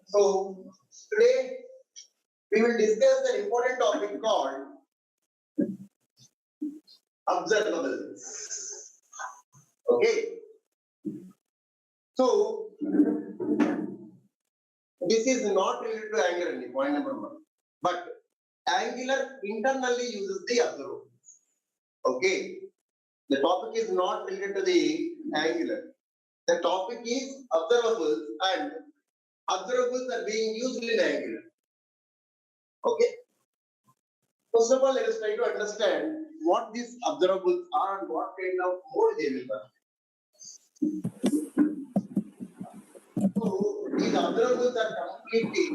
So today we will discuss an important topic called observables. Okay. So this is not related to Angular, point number one. But Angular internally uses the observables. Okay. The topic is not related to the Angular. The topic is observables, and observables are being used in Angular. Okay. First of all, let us try to understand what these observables are and what kind of mode they will work. So these observables are completely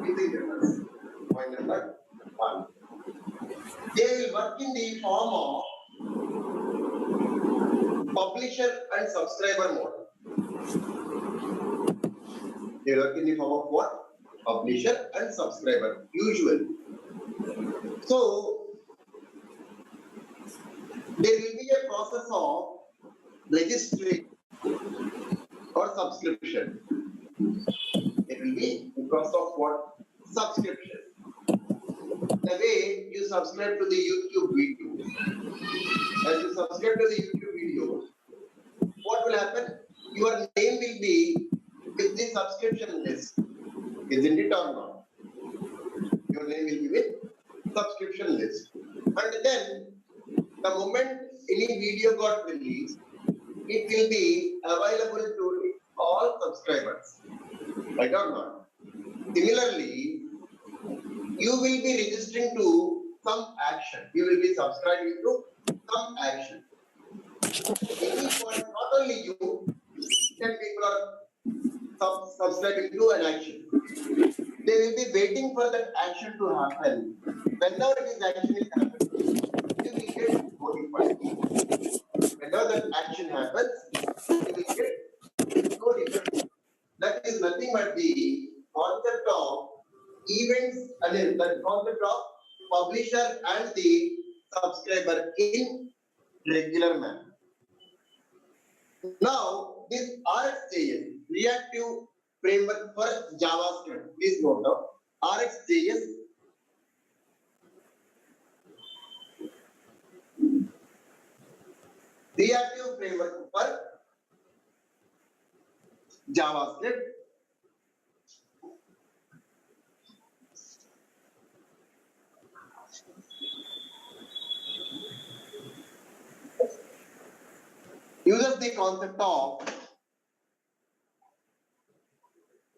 asynchronous. Point number one. They will work in the form of publisher and subscriber mode. They work in the form of what? Publisher and subscriber, usually. So there will be a process of registration or subscription. It will be a process of what? Subscription. The way you subscribe to the YouTube video. As you subscribe to the YouTube video, what will happen? Your name will be with the subscription list. Isn't it or not? Your name will be with subscription list. And then the moment any video got released, it will be available to all subscribers. Right or not? Similarly, you will be registering to some action. You will be subscribing to some action. Any point, not only you, 10 people are subscribing to an action. They will be waiting for that action to happen. Whenever this action is happening, you will get notified. Whenever that action happens, you will get notified. That is nothing but the concept of events, and the concept of publisher and the subscriber in regular manner. Now, this RxJS, reactive framework for JavaScript, please note down. RxJS reactive framework for JavaScript. Uses the concept of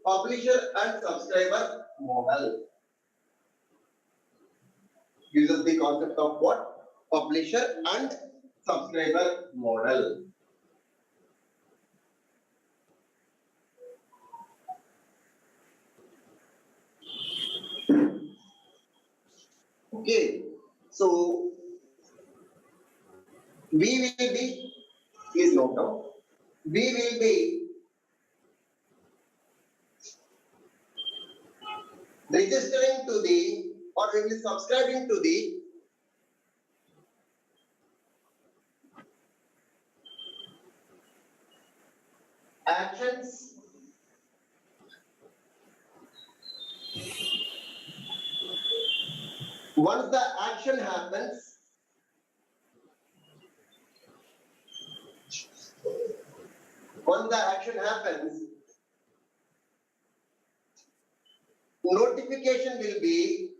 publisher and subscriber model. Uses the concept of what? Publisher and subscriber model. Okay, so we will be, please note down, we will be registering to the, or we will be subscribing to the actions once the action happens. Once the action happens, notification will be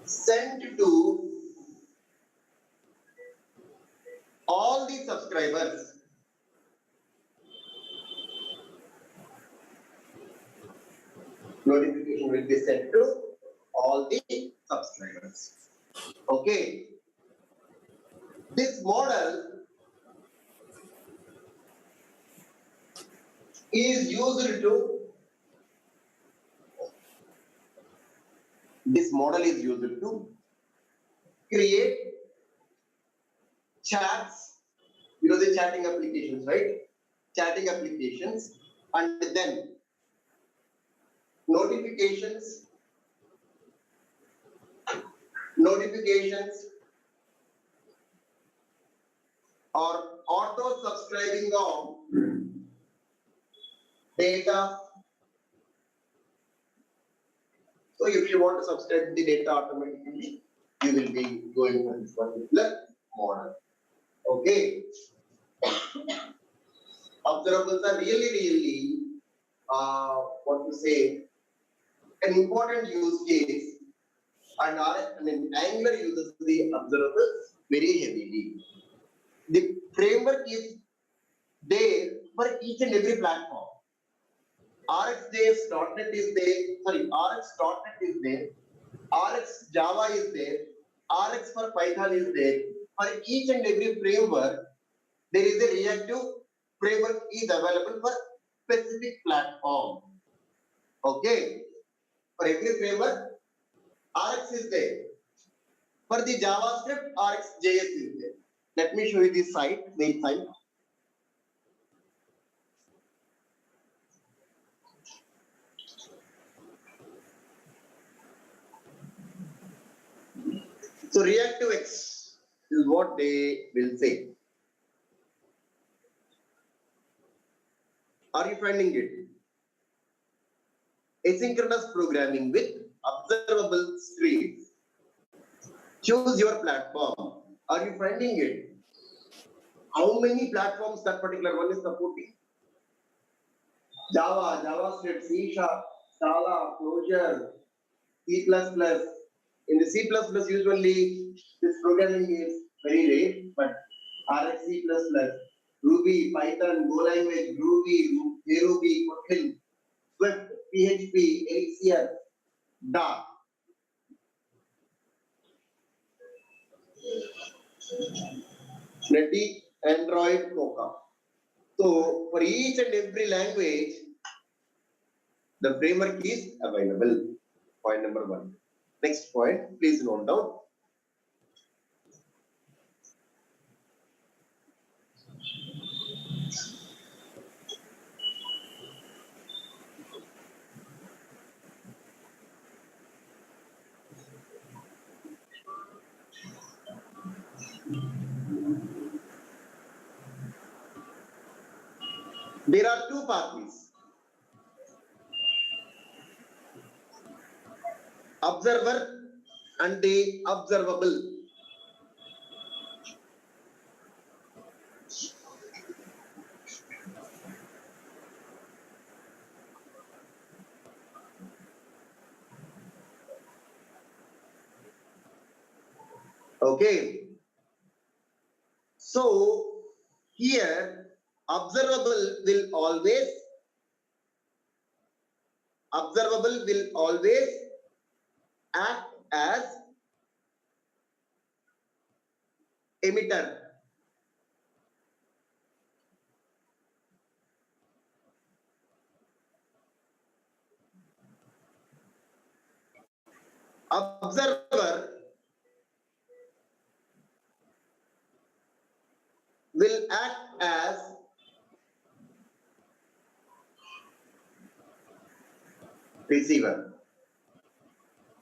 sent to all the subscribers. Notification will be sent to all the subscribers. Okay. This model is used to create chats, you know, the chatting applications, right? Chatting applications, and then notifications notifications, or auto subscribing of data. So if you want to subscribe the data automatically, you will be going for this particular model. Okay. Observables are really, what to say, an important use case, and Angular uses the observables very heavily. The framework is there for each and every platform. RxJS.NET is there, RX.NET is there, Rx Java is there, Rx for Python is there. For each and every framework, there is a reactive framework is available for specific platform. Okay. For every framework, Rx is there. For the JavaScript, RxJS is there. Let me show you this site, main site. So ReactiveX is what they will say. Are you finding it? Asynchronous programming with observable streams. Choose your platform. Are you finding it? How many platforms that particular one is supporting? Java, JavaScript, C#, Scala, Clojure, C++. In the C++, usually this programming is very rare, but Rx C++, Ruby, Python, Go language, Ruby, JRuby, Kotlin, Swift, PHP, Elixir, Dart. Netty, Android, Coca. So for each and every language, the framework is available. Point number 1. Next point, please note down. There are two pathways. Observer and the observable. Okay. So here observable will always act as emitter. Observer will act as receiver.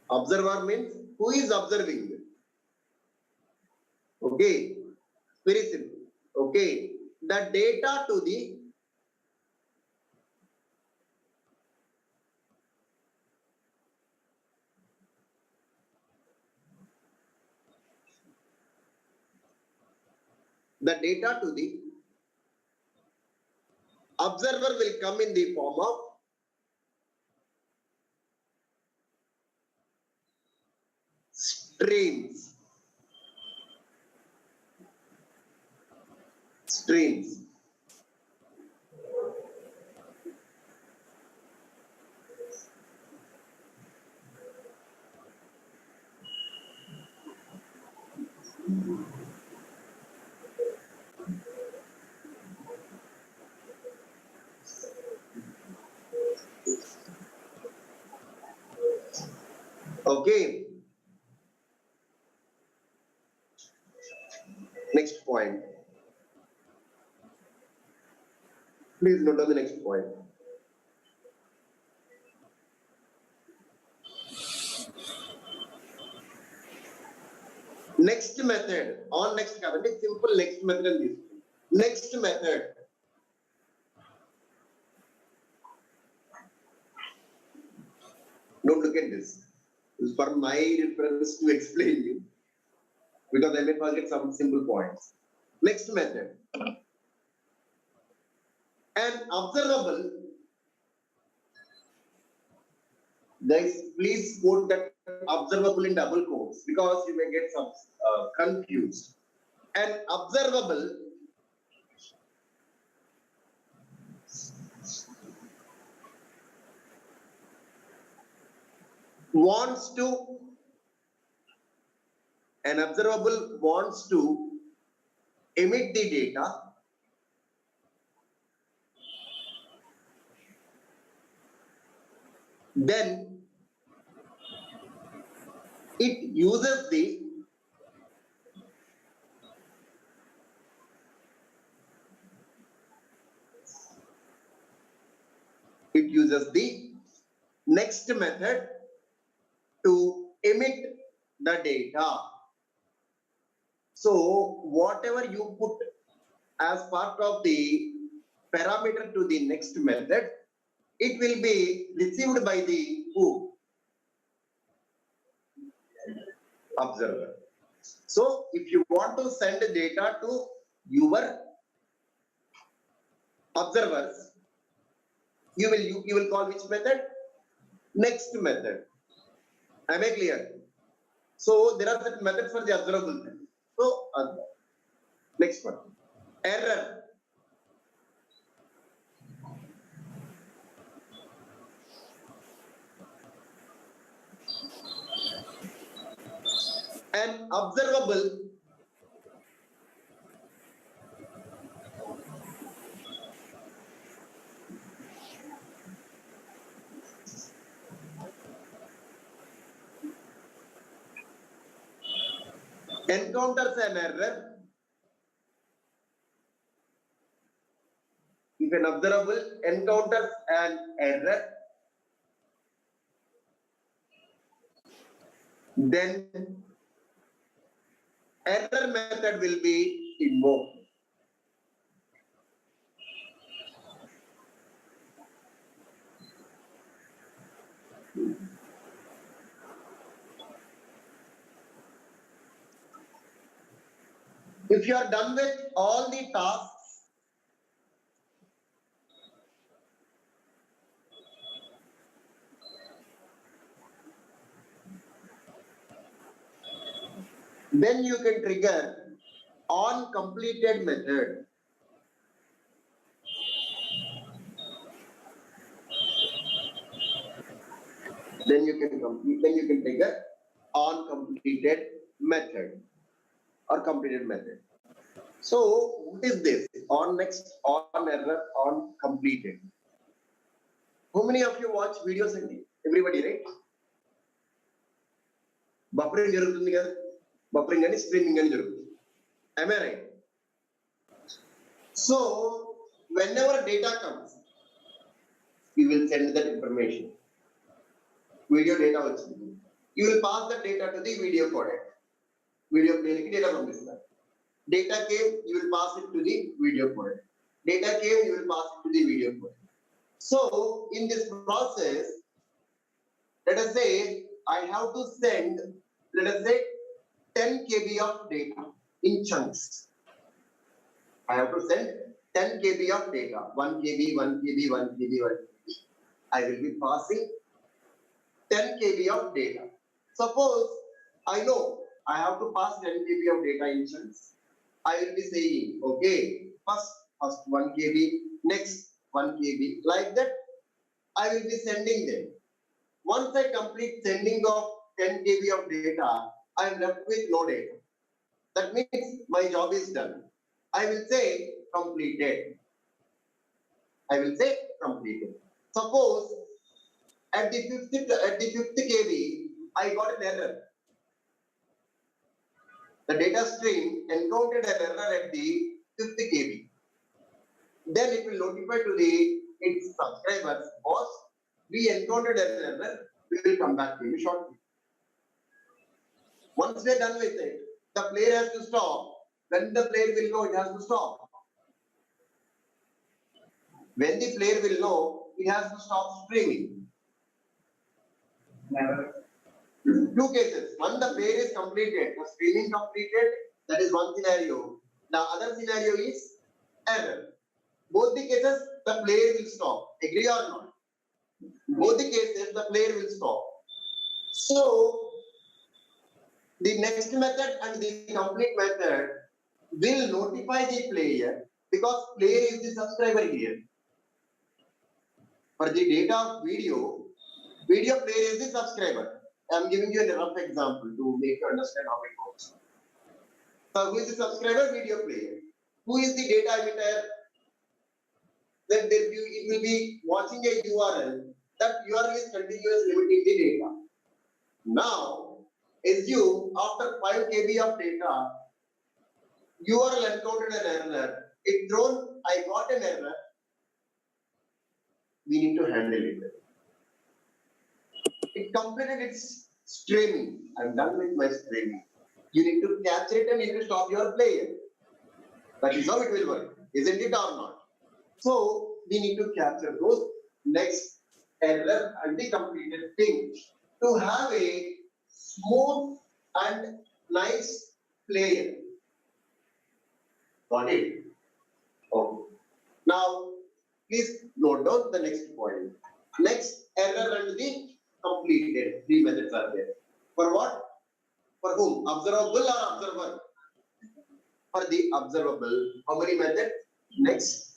Observer means who is observing. Okay, very simple. Okay, the data to the observer will come in the form of streams. Okay. Next point. Please note down the next point. Next method, on next కాదండి, simple next method అని తీసుకోండి. Next method. Don't look at this. This is for my reference to explain you, because I may forget some simple points. Next method. An observable, guys, please quote that observable in double quotes because you may get some confused. An observable wants to, an observable wants to emit the data then it uses the next method to emit the data. So whatever you put as part of the parameter to the next method, it will be received by the who? Observer. So if you want to send data to your observers, you will call which method? Next method. Am I clear? So there are certain methods for the observable. So next one, error. An observable encounters an error if an observable encounters an error, then error method will be invoked. If you are done with all the tasks, then you can trigger on completed method. Then you can trigger on completed method or completed method. So what is this? On next, on error, on completed. How many of you watch videos? Everybody, right? Buffering jarugutundi kada, buffering ani streaming ani jarugutundi. Am I right? So whenever data comes, you will send that information. Video data vachindi. You will pass the data to the video codec. Video player ki data pampistar. Data came, you will pass it to the video codec. Data came, you will pass it to the video codec. So in this process, let us say I have to send, let us say 10 KB of data in chunks. I have to send 10 KB of data, 1 KB, 1 KB, 1 KB, 1 KB. I will be passing 10 KB of data. Suppose I know I have to pass 10 KB of data in chunks. I will be saying, okay, first 1 KB, next 1 KB, like that. I will be sending them. Once I complete sending of 10 KB of data, I am left with no data. That means my job is done. I will say completed. I will say completed. Suppose at the fifth KB, I got an error. The data stream encountered an error at the 5th KB. Then it will notify to its subscribers, boss, we encountered an error, we will come back to you shortly. Once we are done with it, the player has to stop. When the player will know, it has to stop. When the player will know, it has to stop streaming. Never. Two cases. One, the player is completed, the streaming completed, that is one scenario. The other scenario is error. Both the cases, the player will stop. Agree or not? Both the cases, the player will stop. So, the next method and the complete method will notify the player because player is the subscriber here. For the data of video player is the subscriber. I am giving you a rough example to make you understand how it works. So who is the subscriber? Video player. Who is the data emitter? Then it will be watching a URL. That URL is continuously limiting the data. Now, assume after 5 KB of data, URL encountered an error. It thrown, I got an error. We need to handle it. It completed its streaming. I'm done with my streaming. You need to capture it and you need to stop your player. That is how it will work, isn't it or not? So we need to capture those next error and the completed thing to have a smooth and nice player. Got it? Okay. Now, please note down the next point. Next error and the completed. Three methods are there. For what? For whom? Observable or observer? For the observable. How many methods? Next.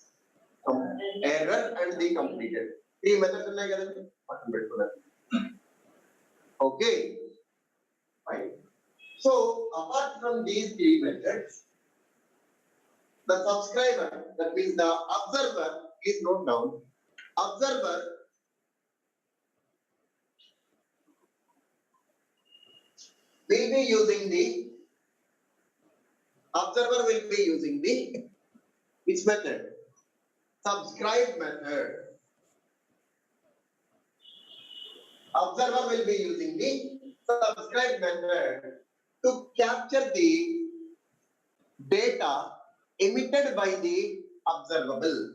Error and the completed. Three methods are there. Okay. Fine. So, apart from these three methods, the subscriber, that means the observer, is note down. Observer will be using the which method? Subscribe method. Observer will be using the subscribe method to capture the data emitted by the observable.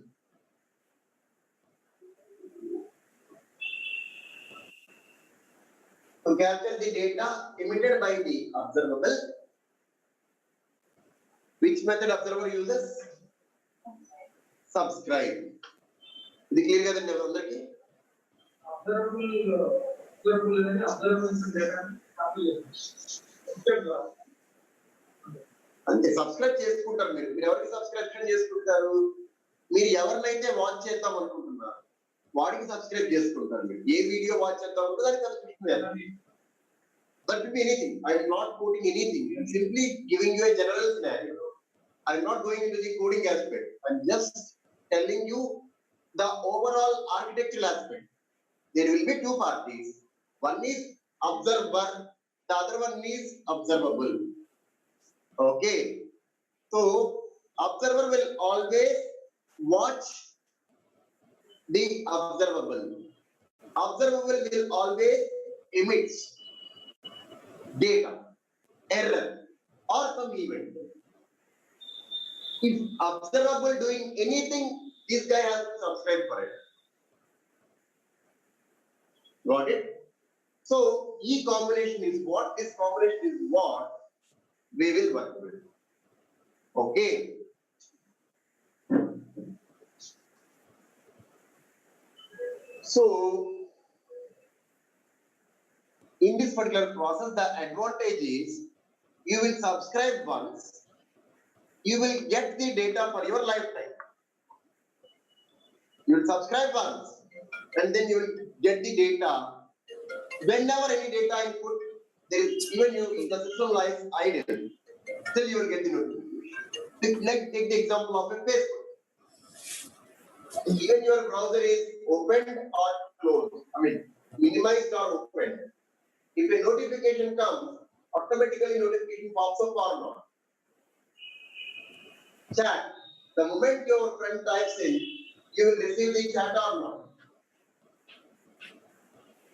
To capture the data emitted by the observable, which method observer uses? Subscribe. Is it clear kadandi andarki? అంతే subscribe చేసుకుంటారు మీరు ఎవరికి subscription చేసుకుంటారు మీరు ఎవరినైతే watch చేద్దాం అనుకుంటున్నారు వాడికి సబ్స్క్రైబ్ చేసుకుంటారు మీరు ఏ వీడియో వాచ్ చేద్దాం అనుకుంటే దానికి సబ్స్క్రిప్షన్ చేయాలి that could be anything. I am not quoting anything. I am simply giving you a general scenario. I am not going into the coding aspect. I am just telling you the overall architectural aspect. There will be two parties. One is observer, the other one is observable. Okay. So, observer will always watch the observable. Observable will always emit data, error, or some event. If observable doing anything, this guy has to subscribe for it. Got it? So, E combination is what? This combination is what we will work with. Okay. So, in this particular process, the advantage is you will subscribe once, you will get the data for your lifetime. You will subscribe once, and then you will get the data. Whenever any data input, there is even you the system lies idle, still you will get the notification. Like take the example of a Facebook. Even your browser is opened or closed. I mean, minimized or opened. If a notification comes, automatically notification pops up or not. Chat. The moment your friend types in, you will receive the chat or not.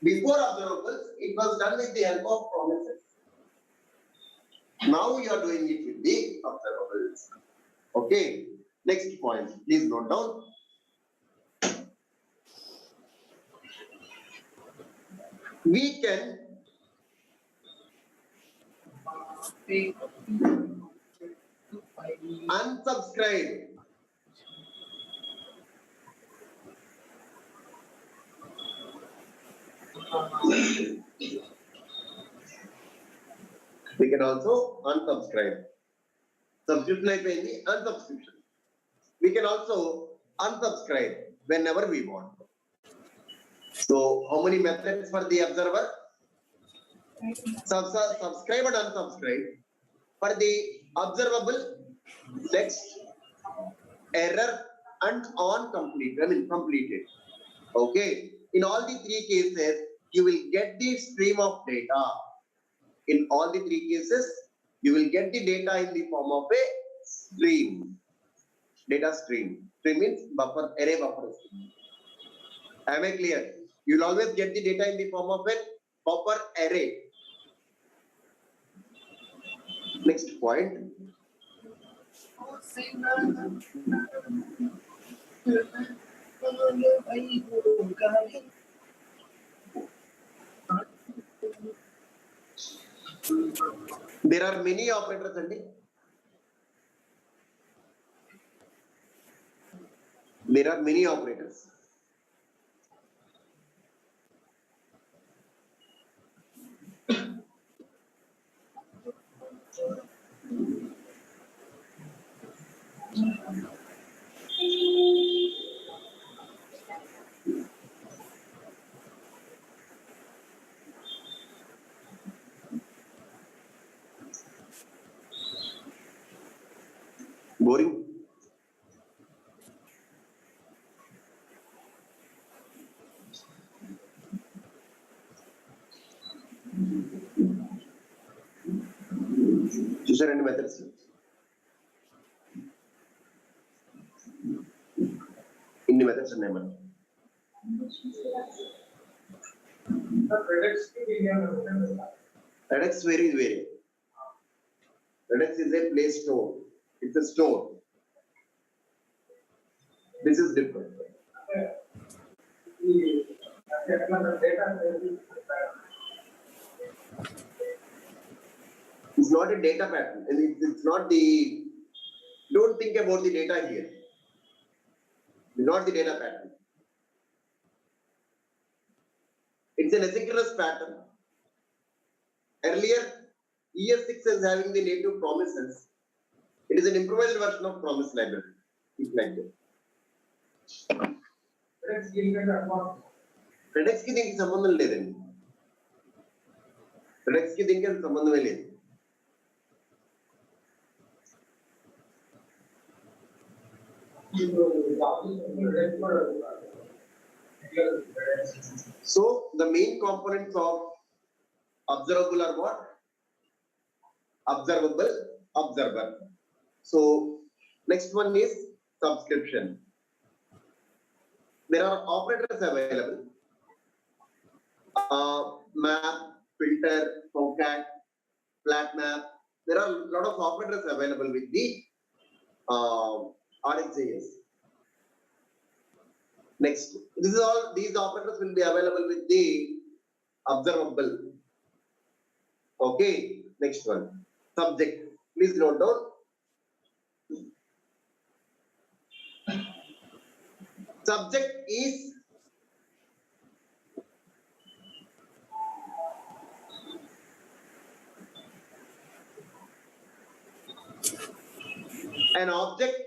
Before observables, it was done with the help of promises. Now you are doing it with the observables. Okay. Next point. Please note down. We can unsubscribe. We can also unsubscribe. Subscription అయిపోయింది, unsubscription. We can also unsubscribe whenever we want. So how many methods for the observer? Subscribe and unsubscribe. For the observable, text, error and on complete. I mean completed. Okay. In all the three cases, you will get the stream of data. In all the three cases, you will get the data in the form of a stream. Data stream. Stream means buffer, array buffer. Am I clear? You will always get the data in the form of a buffer array. Next point. There are many operators, Andy. There are many operators. Boring. చూసారా అండి methods? ఇన్ని methods ఉన్నాయి మనకి. Redux very is very. Redux is a play store. It's a store. This is different. It's not a data pattern, and it's not the. Don't think about the data here. It's not the data pattern. It's an asynchronous pattern. Earlier, ES6 is having the native promises. It is an improvised version of promise library. It's like that. FedEx కి దీనికి సంబంధం లేదండి. FedEx కి దీనికి సంబంధమే లేదు. So the main components of observable are what? Observable, observer. So next one is subscription. There are operators available. Map, filter, concat, flat map. There are a lot of operators available with the RxJS. Next, this is all. These operators will be available with the observable. Okay. Next one, subject. Please note down. Subject is an object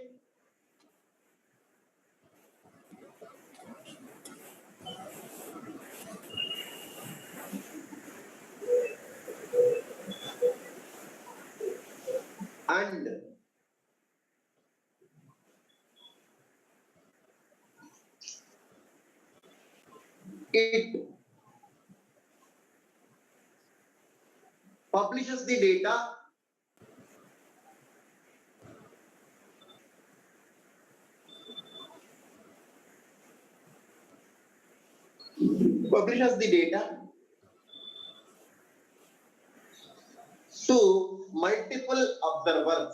and it publishes the data to to multiple observers.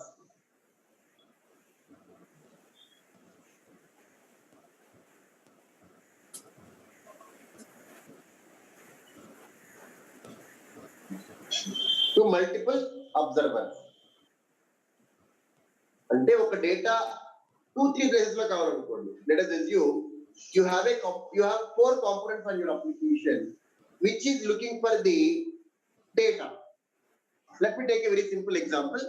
To multiple observers. అంటే ఒక data 2-3 places లో కావాలనుకోండి. Let us assume you have 4 components on your application which is looking for the data. Let me take a very simple example.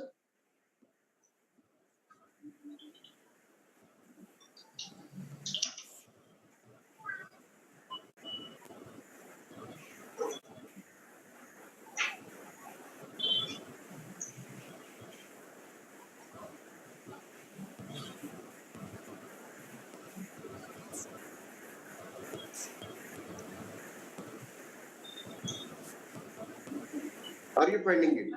Are you finding it?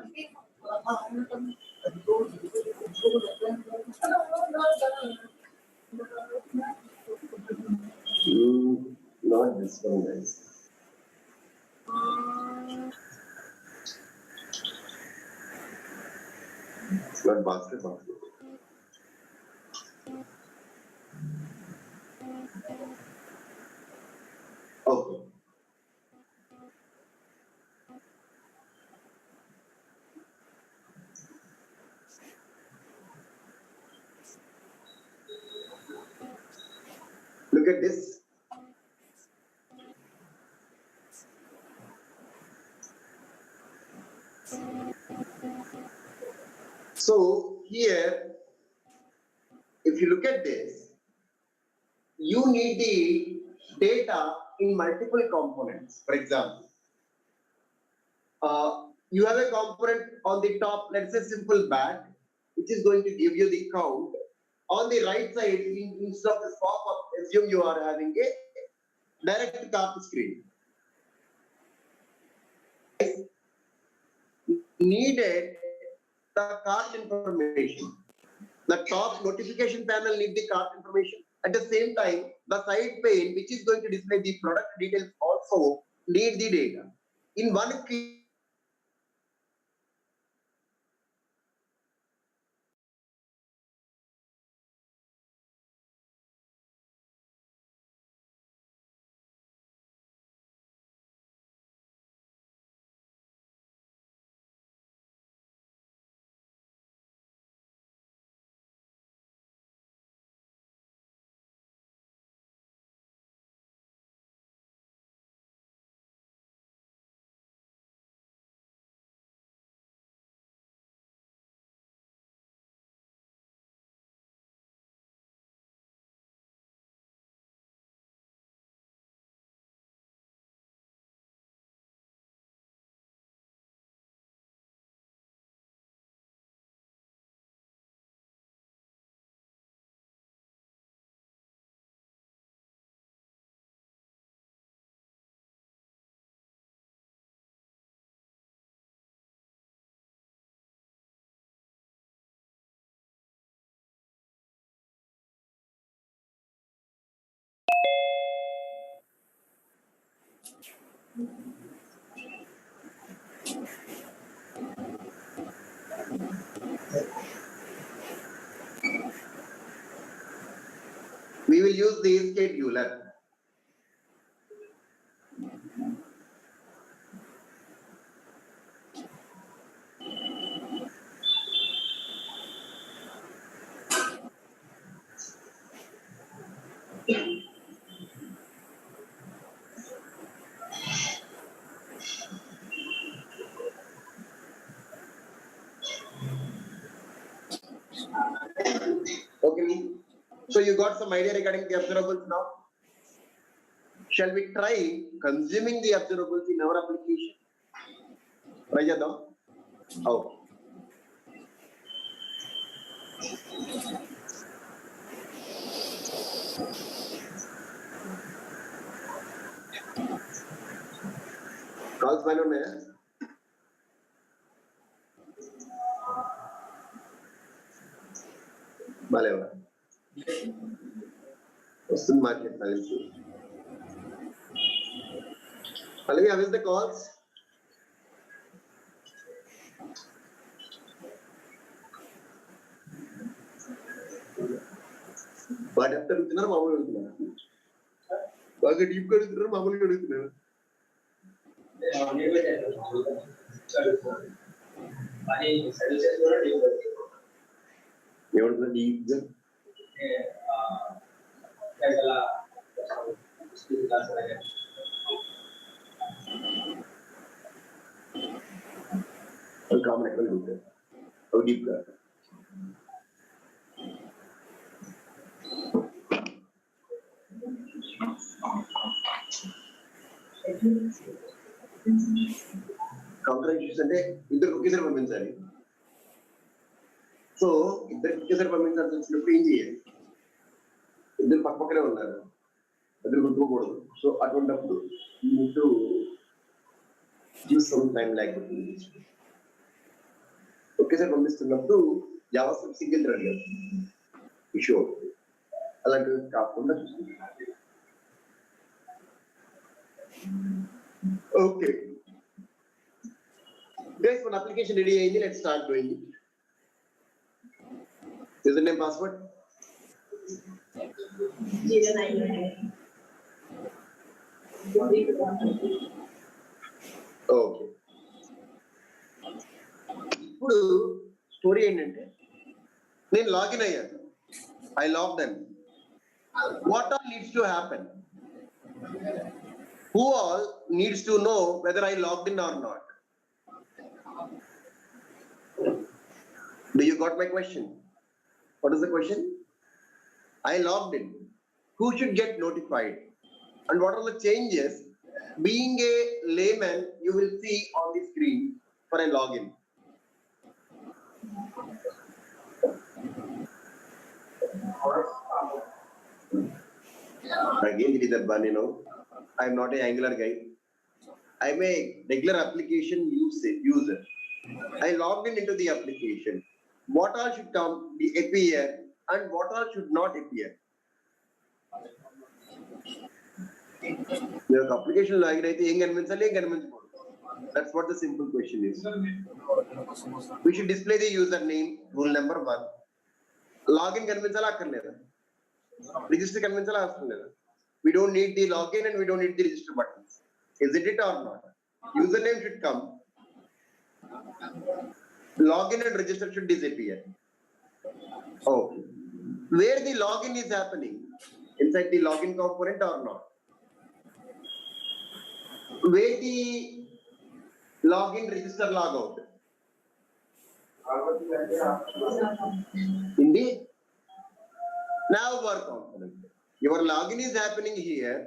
Not this one, guys. It's not basketball. Okay. Look at this. So here, if you look at this, you need the data in multiple components. For example, you have a component on the top, let's say simple bag, which is going to give you the count. On the right side, instead of this pop-up, assume you are having a direct cart screen. Needed the cart information. The top notification panel needs the cart information. At the same time, the side pane, which is going to display the product details, also need the data. In one click, we will use the scheduler. Okay, so you got some idea regarding the observables now? Shall we try consuming the observables in our application? Try it now. Oh. Calls by name. Maleva. Western market balance. Malavi, how is the calls? బాగా depth అడుగుతున్నారు, మామూలు అడుగుతున్నారు, బాగా deep అడుగుతున్నారు, మామూలుగా అడుగుతున్నారు. ఏమంటున్నారు deep? Common ఎక్కడ అడుగుతారు డీప్ గా. కౌంటర్ అంటే ఇద్దరు ఒకేసారి పంపించాలి. సో ఇద్దరు ఒకేసారి పంపించాల్సి వచ్చినప్పుడు ఏం చేయాలి? ఇద్దరు పక్కనే ఉన్నారు, ఇద్దరు గుర్తుకోకూడదు. సో అటువంటిప్పుడు ఒకేసారి పంపిస్తున్నప్పుడు జావాస్క్రిప్ట్ సింగిల్ థ్రెడ్ ఇష్యూ అవుతుంది. అలాంటివి కాకుండా చూసుకుంటాం. ఓకే guys, మన అప్లికేషన్ రెడీ అయింది. Let's start doing it. User name, password. Okay, ఇప్పుడు స్టోరీ ఏంటంటే నేను లాగిన్ అయ్యాను. I logged in. What all needs to happen? Who all needs to know whether I logged in or not? Do you got my question? What is the question? I logged in. Who should get notified? And what are the changes? Being a layman, you will see on the screen for a login. Again, it is a bun, you know. I'm not an Angular guy. I'm a regular application user. I logged into the application. What all should come appear and what all should not appear? Your application login అయితే ఏం కనిపించాలి, ఏం కనిపించకూడదు? That's what the simple question is. We should display the username, rule number 1. Login కనిపించాలా అక్కర్లేదా? Register కనిపించాలా అవసరం లేదా? We don't need the login and we don't need the register buttons. Isn't it or not? Username should come. Login and register should disappear. Okay. Where the login is happening? Inside the login component or not? Where the login, register, logout? In the navbar component. Your login is happening here.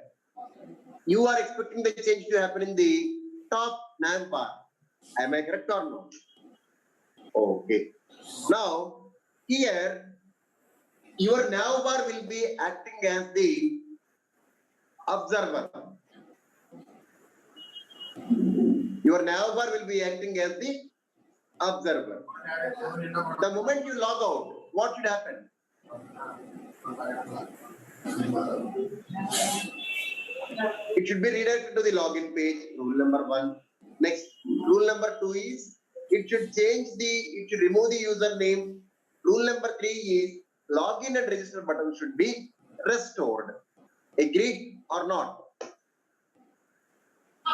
You are expecting the change to happen in the top navbar. Am I correct or no? Okay. Now, here, your navbar will be acting as the observer. Your navbar will be acting as the observer. The moment you log out, what should happen? It should be redirected to the login page, rule number 1. Next, rule number 2 is, it should remove the username. Rule number 3 is, login and register button should be restored. Agreed or not?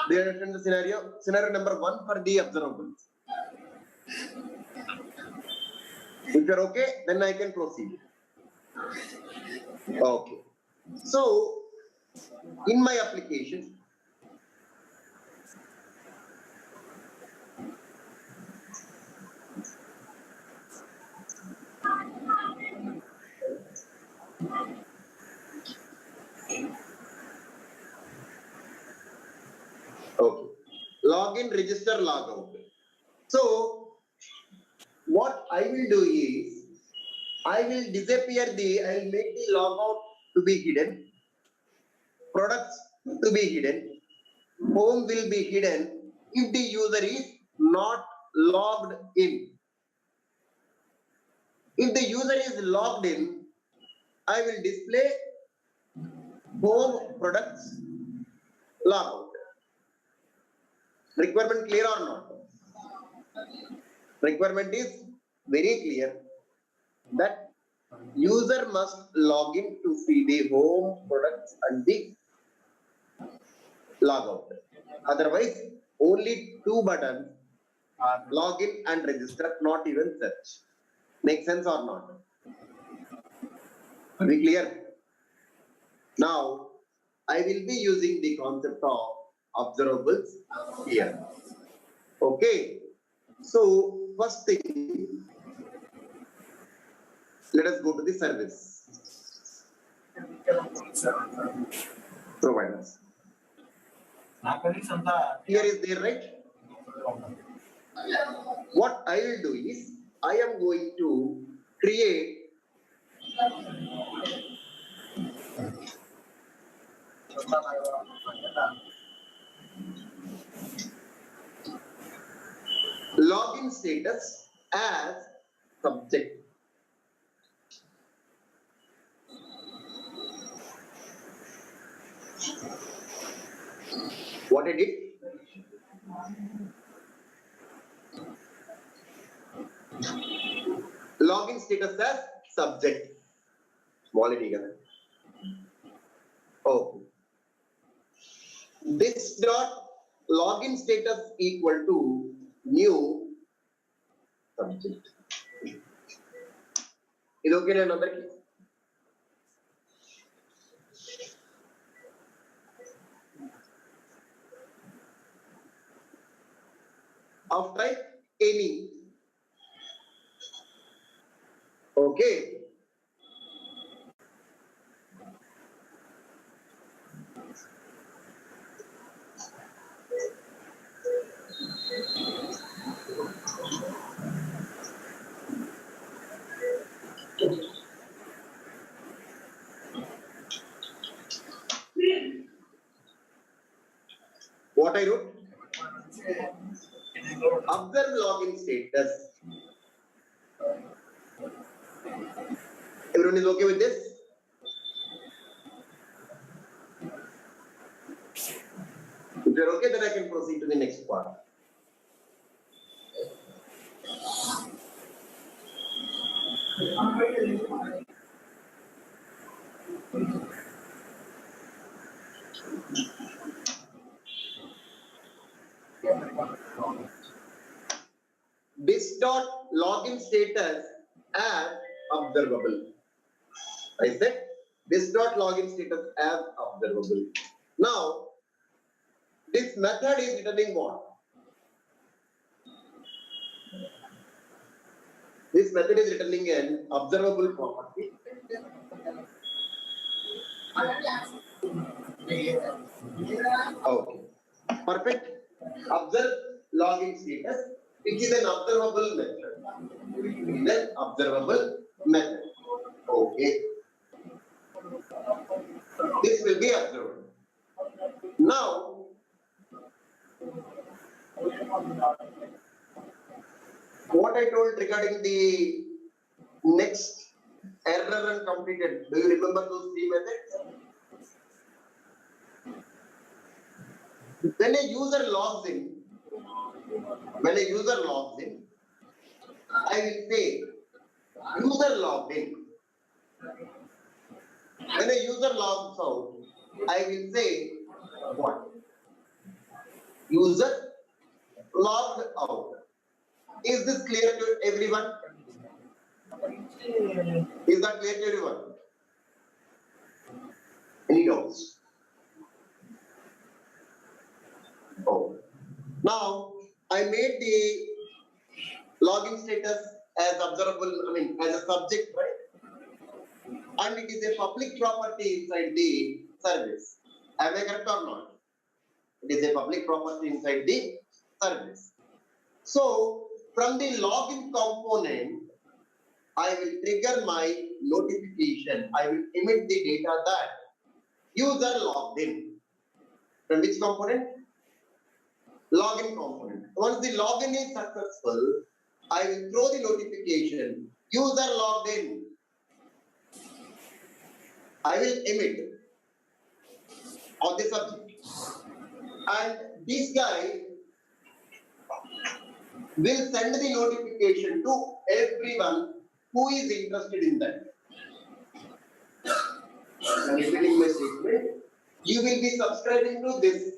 Do you understand the scenario? Scenario number 1 for the observables. If you're okay, then I can proceed. Okay. So, in my application, okay, login, register, logout. So, what I will do is, I will make the logout to be hidden, products to be hidden, home will be hidden if the user is not logged in. If the user is logged in, I will display home, products, logout. Requirement clear or not? Requirement is very clear that User must log in to see the home products and the logout. Otherwise, only two buttons, login and register, not even search. Make sense or not? Are we clear? Now, I will be using the concept of observables here. Okay. So, first thing, let us go to the service providers. Here is there, right? What I will do is, I am going to create login status as subject. What I did? Login status as subject. Small it. Oh. This dot login status equal to new subject. Is okay na number? Of type any. Okay. What I wrote? Observe login status. Everyone is okay with this? If you're okay, then I can proceed to the next part. This dot login status as observable. I said this dot login status as observable. Now, this method is returning what? This method is returning an observable property. Okay. Perfect. Observe login status, which is an observable method. It is an observable method. Okay. This will be observed. Now, what I told regarding the next error and completed, do you remember those three methods? When a user logs in, I will say user logged in. When a user logs out, I will say what? User logged out. Is this clear to everyone? Is that clear to everyone? Any doubts? Oh. Now, I made the login status as observable, as a subject, right? And it is a public property inside the service. Am I correct or not? It is a public property inside the service. So, from the login component, I will trigger my notification. I will emit the data that user logged in. From which component? Login component. Once the login is successful, I will throw the notification. User logged in. I will emit on the subject. And this guy will send the notification to everyone who is interested in that. I'm repeating my statement. You will be subscribing to this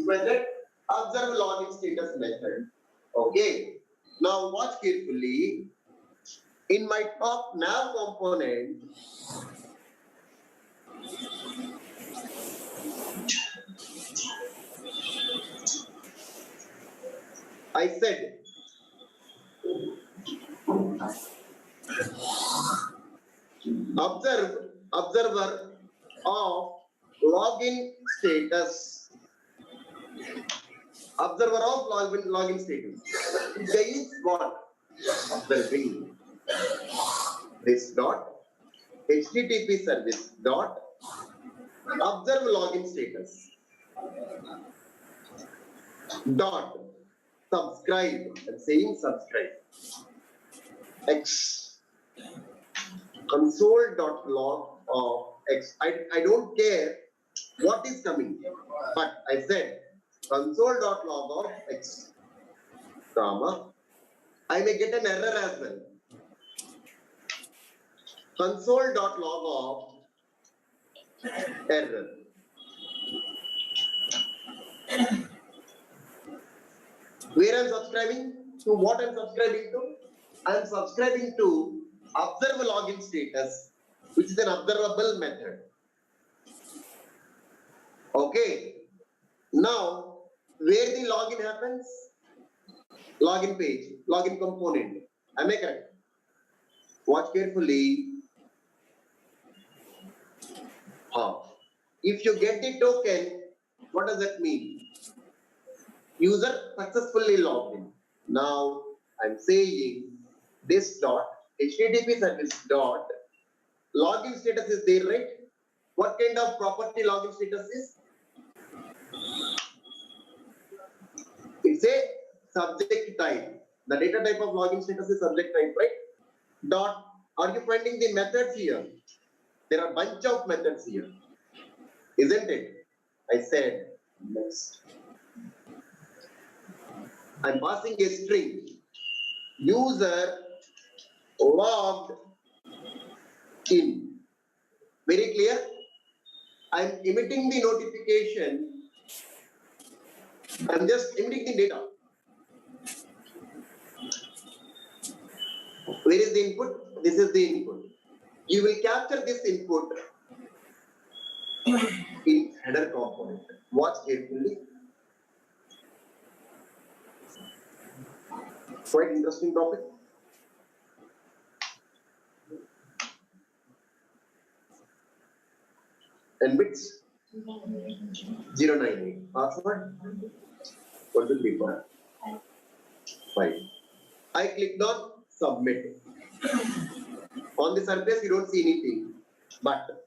method, observe login status method. Okay. Now watch carefully. In my top nav component, I said observer of login status. Observer of login status. There is what? Observing this dot HTTP service dot observe login status dot subscribe. I'm saying subscribe. X console.log of X. I don't care what is coming, but I said console.log of X, comma. I may get an error as well. Console.log of error. Where I'm subscribing to, what I'm subscribing to? I'm subscribing to observe login status, which is an observable method. Okay. Now, where the login happens? Login page, login component. Am I correct? Watch carefully. If you get the token, what does that mean? User successfully logged in. Now, I'm saying this dot HTTP service dot login status is there, right? What kind of property login status is? It's a subject type. The data type of login status is subject type, right? Dot. Are you finding the methods here? There are a bunch of methods here, isn't it? I said next. I'm passing a string. User logged in. Very clear? I'm emitting the notification. I'm just emitting the data. Where is the input? This is the input. You will capture this input in header component. Watch carefully. Quite interesting topic. And bits 098. Password 1, 5. I clicked on submit. On the surface, you don't see anything, but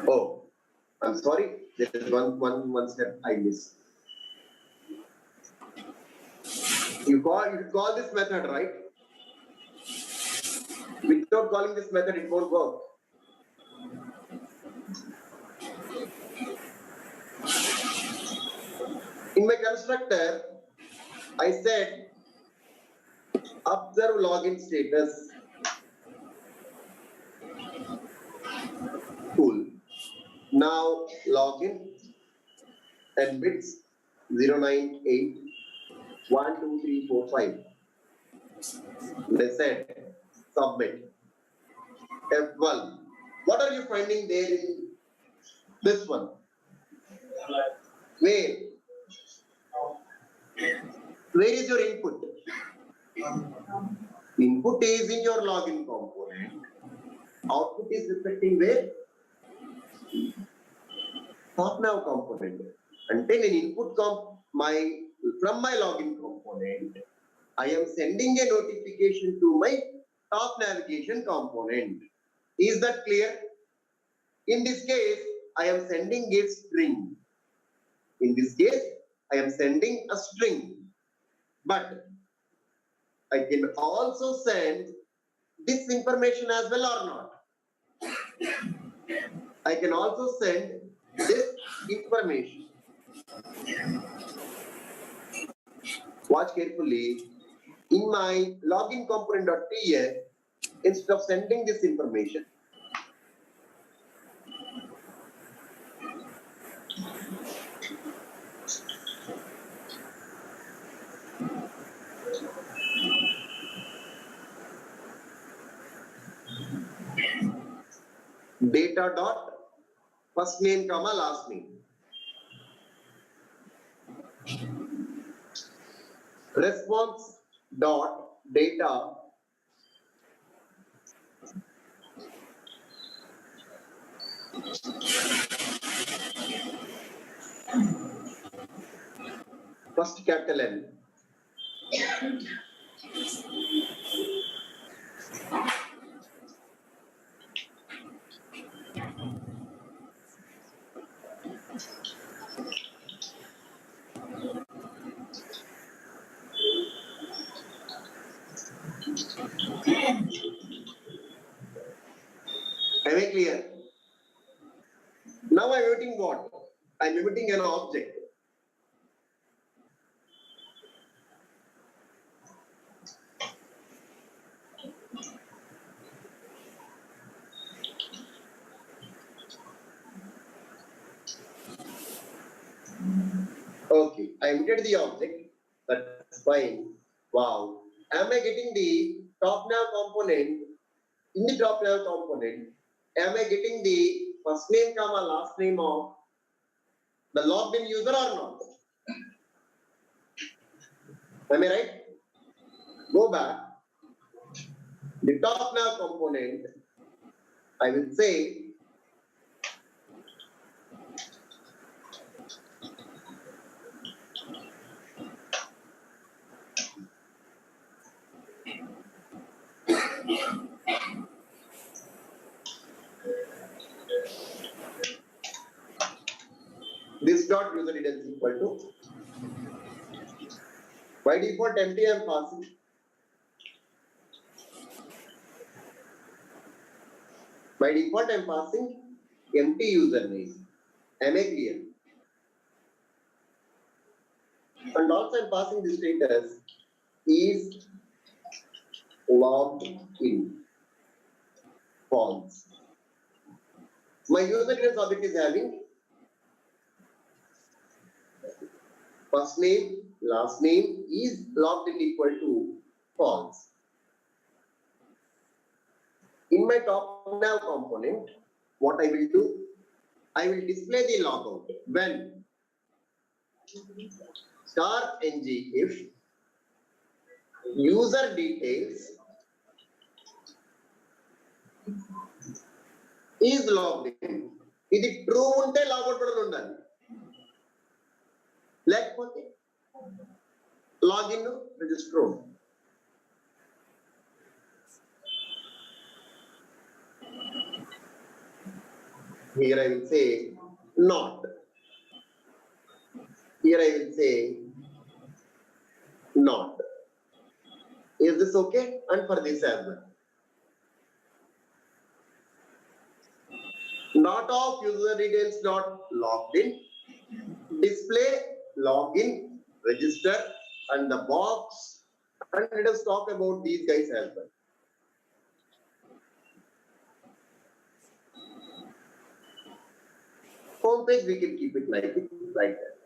oh, I'm sorry. There is one step I missed. You call this method, right? Without calling this method, it won't work. In my constructor, I said observe login status. Cool. Now login and bits 098 1 2 3 4 5. They said submit. F1. What are you finding there in this one? Where? Where is your input? Input is in your login component. Output is reflecting where? Top nav component. Until an input from my login component, I am sending a notification to my top navigation component. Is that clear? In this case, I am sending a string. In this case, I am sending a string. But I can also send this information as well or not. I can also send this information. Watch carefully. in my login component.ts, instead of sending this information, data dot first name comma last name, response dot data first capital N, am I clear? Now I'm emitting what? I'm emitting an object. Okay, I emitted the object. That's fine. Wow. Am I getting the top nav component? In the top nav component, am I getting the first name comma last name of the logged in user or not? Am I right? Go back. The top nav component, I will say this dot user details equal to by default empty I am passing. By default I am passing empty username. Am I clear? And also I am passing the status is logged in false. My user details object is having first name, last name is logged in equal to false. In my top nav component, what I will do? I will display the logout when star ng if user details is logged in. ఇది true ఉంటే logout button ఉండాలి, లేకపోతే login register. Here I will say not. Here I will say not. Is this okay? And for this as well. Not of user details not logged in, display login register and the box, and let us talk about these guys as well. Home page we can keep it like that.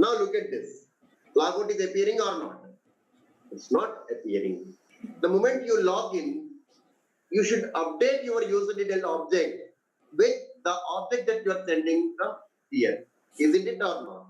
Now look at this. Logout is appearing or not? It's not appearing. The moment you log in, you should update your user detail object with the object that you are sending from here. Isn't it or not?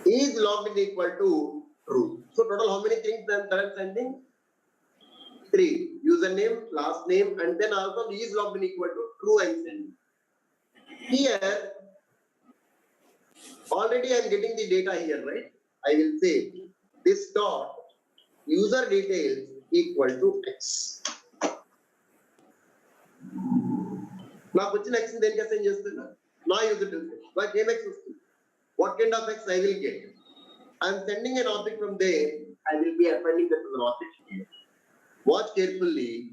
Is logged in equal to true. So total how many things then I am sending? 3. Username, last name, and then also is logged in equal to true I am sending. Here already I am getting the data here, right? I will say this dot user details equal to x. నాకు వచ్చిన x దేనికి assign చేస్తున్నా? నా user details నాకు ఏం x వస్తుంది? what kind of X I will get. I'm sending an object from there, I will be appending that to the object here. Watch carefully.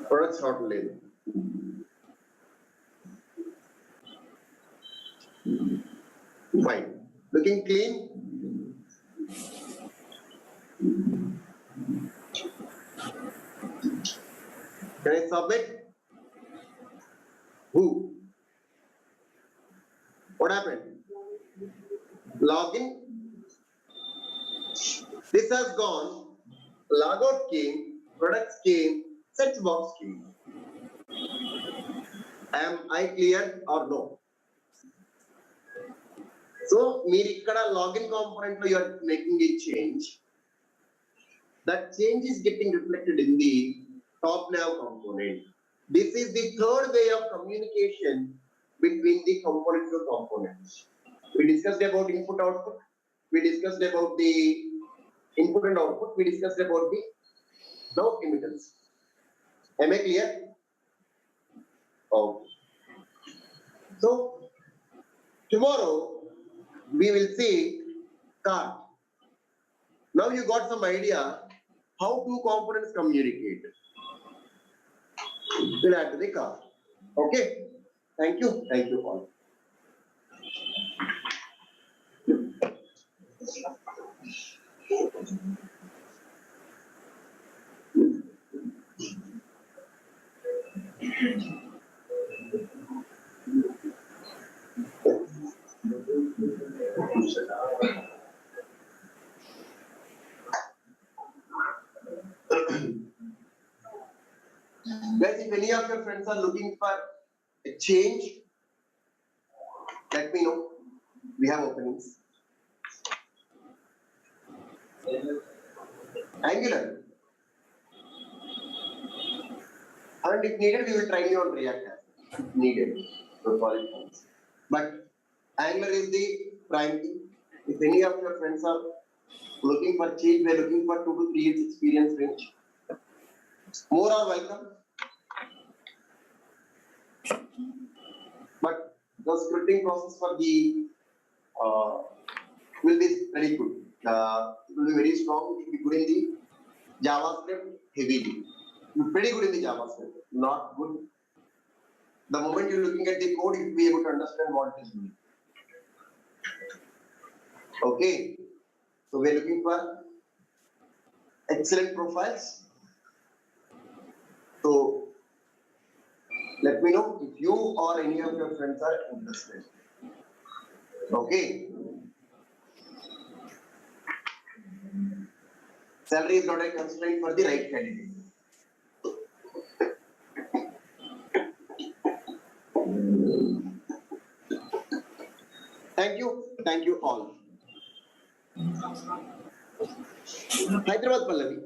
Products not label. Fine. Looking clean? Can I submit? Who? What happened? Login. This has gone. Logout came. Products came. Search box came. Am I clear or no? So, మీరు ఇక్కడ login component లో you are making a change. That change is getting reflected in the top nav component. This is the third way of communication between the component to components. We discussed about input output. We discussed about the input and output. We discussed about the now emitters. Am I clear? Okay. So tomorrow we will see card. Now you got some idea how two components communicate. We'll add to the card. Okay. Thank you. Thank you all. Guys, if any of your friends are looking for a change, let me know. We have openings. Angular. And if needed, we will try you on React if needed. So solid points. But Angular is the prime thing. If any of your friends are looking for change, we are looking for 2 to 3 years experience range. More are welcome. But the scripting process for the will be very good. It will be very strong. It will be good in the JavaScript heavily. Pretty good in the JavaScript. Not good. The moment you're looking at the code, you will be able to understand what it is doing. Okay. So we're looking for excellent profiles. So let me know if you or any of your friends are interested. Okay. Salary is not a constraint for the right candidate. Thank you all. Hyderabad Pallavi,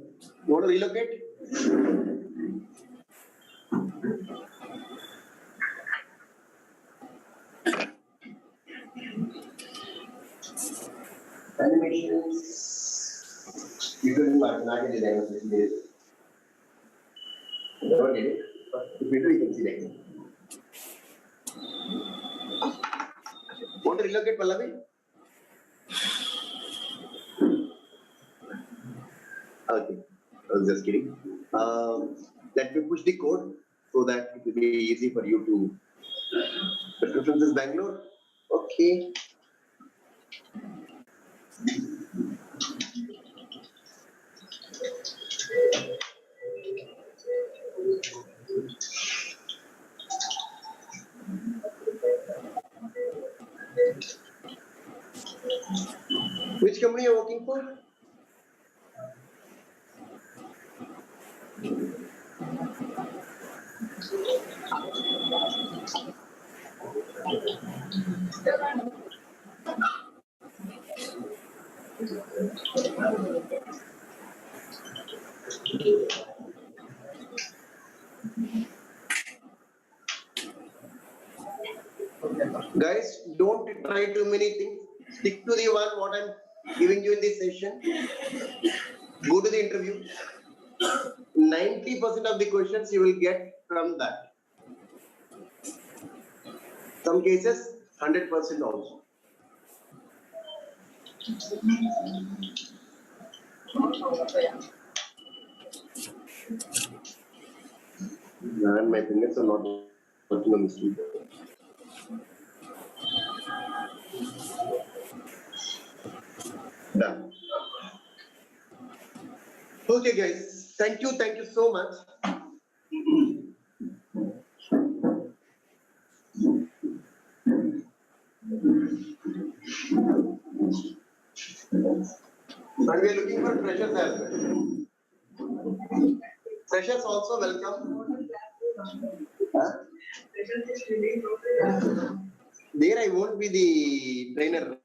you want to relocate? Animations. You can do not get it. Never get it, but if you do, you can see that. Want to relocate Pallavi? Okay, I was just kidding. Let me push the code so that it will be easy for you to. The preference is Bangalore. Okay. Which company are you working for? Guys, don't try too many things. Stick to the one what I'm giving you in this session. Go to the interview. 90% of the questions you will get from that. Some cases, 100% also. And my fingers are not working on this keyboard. Done. Okay, guys. Thank you so much. And we are looking for freshers as well. Freshers also welcome. Huh? There I won't be the trainer.